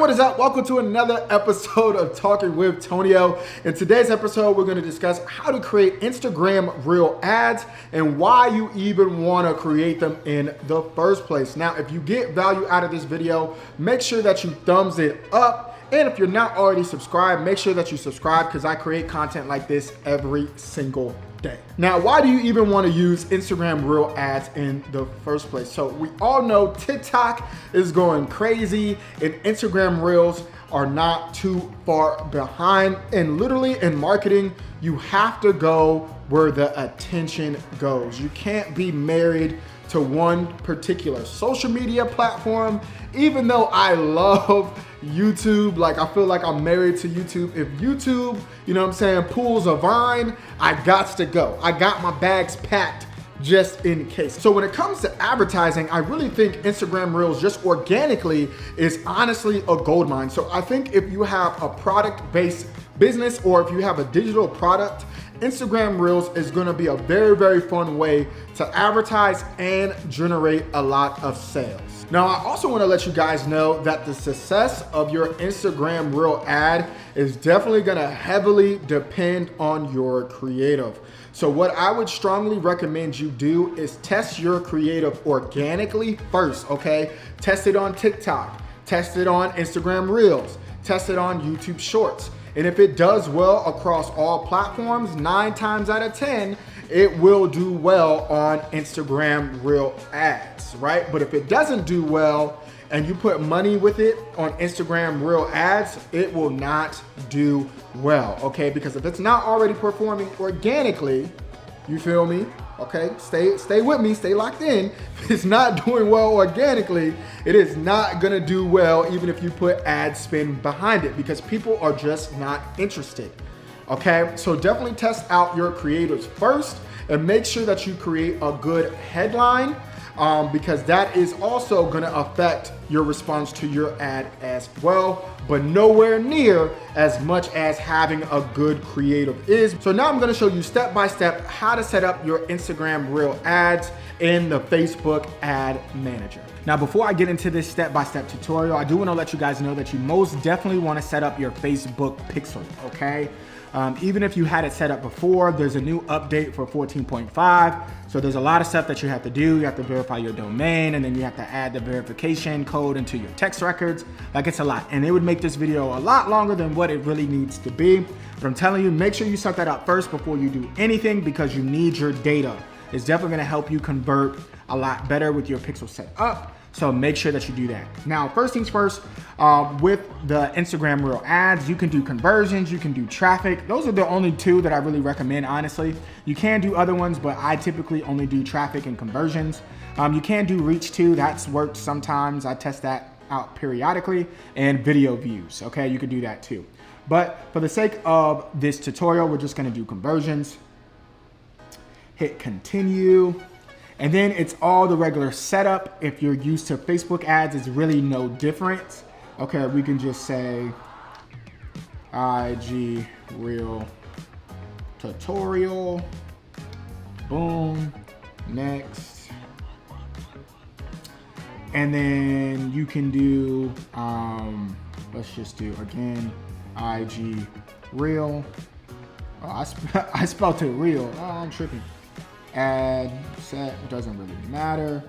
what is up? Welcome to another episode of Talking with Tonio. In today's episode, we're going to discuss how to create Instagram Reel ads and why you even want to create them in the first place. Now, if you get value out of this video, make sure that you thumbs it up. And if you're not already subscribed, make sure that you subscribe because I create content like this every single day. Now, why do you even want to use Instagram Reel ads in the first place? So we all know TikTok is going crazy and Instagram Reels are not too far behind. And literally in marketing, you have to go where the attention goes. You can't be married to one particular social media platform. Even though I love YouTube, like I feel like I'm married to YouTube. If YouTube, you know what I'm saying, pulls a vine, I gots to go. I got my bags packed just in case. So when it comes to advertising, I really think Instagram Reels just organically is honestly a gold mine. So I think if you have a product-based business or if you have a digital product, Instagram Reels is gonna be a very, very fun way to advertise and generate a lot of sales. Now, I also wanna let you guys know that the success of your Instagram Reel ad is definitely gonna heavily depend on your creative. So what I would strongly recommend you do is test your creative organically first, okay? Test it on TikTok, test it on Instagram Reels, test it on YouTube Shorts. And if it does well across all platforms, 9 times out of 10, it will do well on Instagram Reel ads, right? But if it doesn't do well and you put money with it on Instagram Reel ads, it will not do well, okay? Because if it's not already performing organically, you feel me? Okay, stay with me, stay locked in. If it's not doing well organically, it is not gonna do well even if you put ad spend behind it because people are just not interested. Okay, so definitely test out your creatives first and make sure that you create a good headline because that is also gonna affect your response to your ad as well, but nowhere near as much as having a good creative is. So now I'm gonna show you step by step how to set up your Instagram Reel ads in the Facebook Ad Manager. Now, before I get into this step-by-step tutorial, I do wanna let you guys know that you most definitely wanna set up your Facebook pixel, okay? Even if you had it set up before, there's a new update for 14.5. So there's a lot of stuff that you have to do. You have to verify your domain and then you have to add the verification code into your text records. Like it's a lot. And it would make this video a lot longer than what it really needs to be. But I'm telling you, make sure you set that up first before you do anything because you need your data. It's definitely gonna help you convert a lot better with your pixel set up. So make sure that you do that. Now, first things first, with the Instagram Reel ads, you can do conversions, you can do traffic. Those are the only two that I really recommend, honestly. You can do other ones, but I typically only do traffic and conversions. You can do reach too, that's worked sometimes. I test that out periodically, and video views, okay? You can do that too. But for the sake of this tutorial, we're just gonna do conversions. Hit continue. And then it's all the regular setup. If you're used to Facebook ads, it's really no different. Okay, we can just say IG Reel tutorial, boom, next. And then you can do, let's just do again, IG Reel. Oh, I spelled it real, oh, I'm tripping. Ad set, doesn't really matter.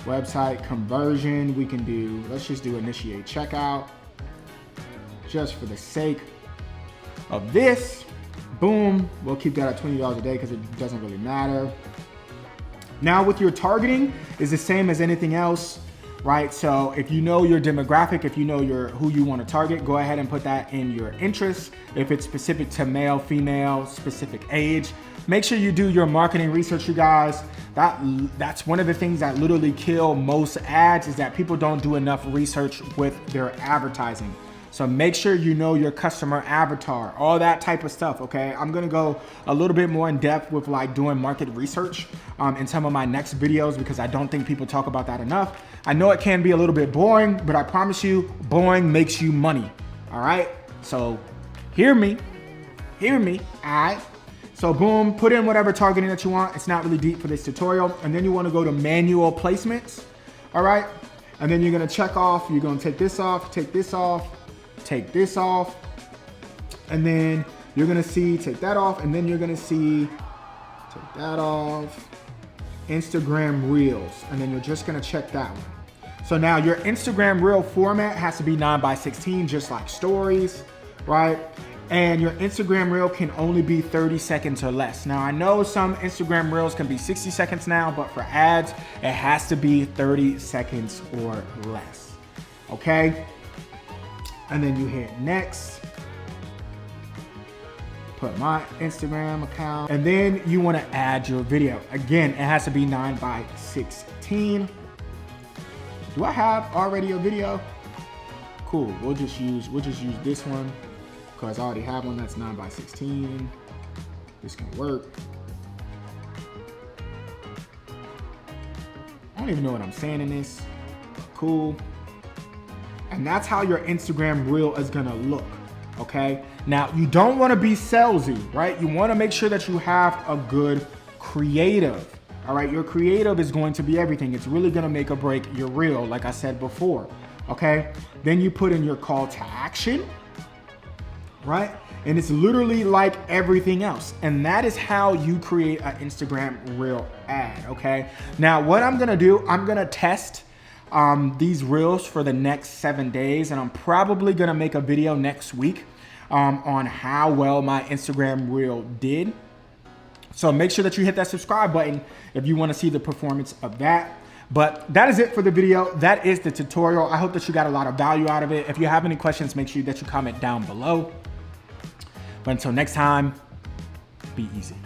Website conversion, we can do, let's just do initiate checkout. Just for the sake of this, boom, we'll keep that at $20 a day because it doesn't really matter. Now with your targeting, is the same as anything else, right? So if you know your demographic, if you know who you want to target, go ahead and put that in your interests. If it's specific to male, female, specific age, make sure you do your marketing research, you guys. That's one of the things that literally kill most ads is that people don't do enough research with their advertising. So make sure you know your customer avatar, all that type of stuff, okay? I'm gonna go a little bit more in depth with like doing market research in some of my next videos because I don't think people talk about that enough. I know it can be a little bit boring, but I promise you, boring makes you money, all right? So hear me, all right? So boom, put in whatever targeting that you want. It's not really deep for this tutorial. And then you wanna go to manual placements, all right? And then you're gonna check off, you're gonna take this off, take this off, take this off. And then you're gonna see, take that off, and then you're gonna see, take that off, Instagram Reels. And then you're just gonna check that one. So now your Instagram Reel format has to be 9:16, just like stories, right? And your Instagram Reel can only be 30 seconds or less. Now I know some Instagram Reels can be 60 seconds now, but for ads, it has to be 30 seconds or less, okay? And then you hit next. Put my Instagram account. And then you wanna add your video. Again, it has to be 9:16. Do I have already a video? Cool, we'll just use this one because I already have one that's 9:16. This can work. I don't even know what I'm saying in this. Cool. And that's how your Instagram Reel is gonna look, okay? Now, you don't wanna be salesy, right? You wanna make sure that you have a good creative. All right, your creative is going to be everything. It's really gonna make or break your reel, like I said before, okay? Then you put in your call to action, right? And it's literally like everything else. And that is how you create an Instagram Reel ad, okay? Now, what I'm gonna do, I'm gonna test these reels for the next 7 days, and I'm probably gonna make a video next week on how well my Instagram Reel did. So make sure that you hit that subscribe button if you want to see the performance of that. But that is it for the video. That is the tutorial. I hope that you got a lot of value out of it. If you have any questions, make sure that you comment down below. But until next time, be easy.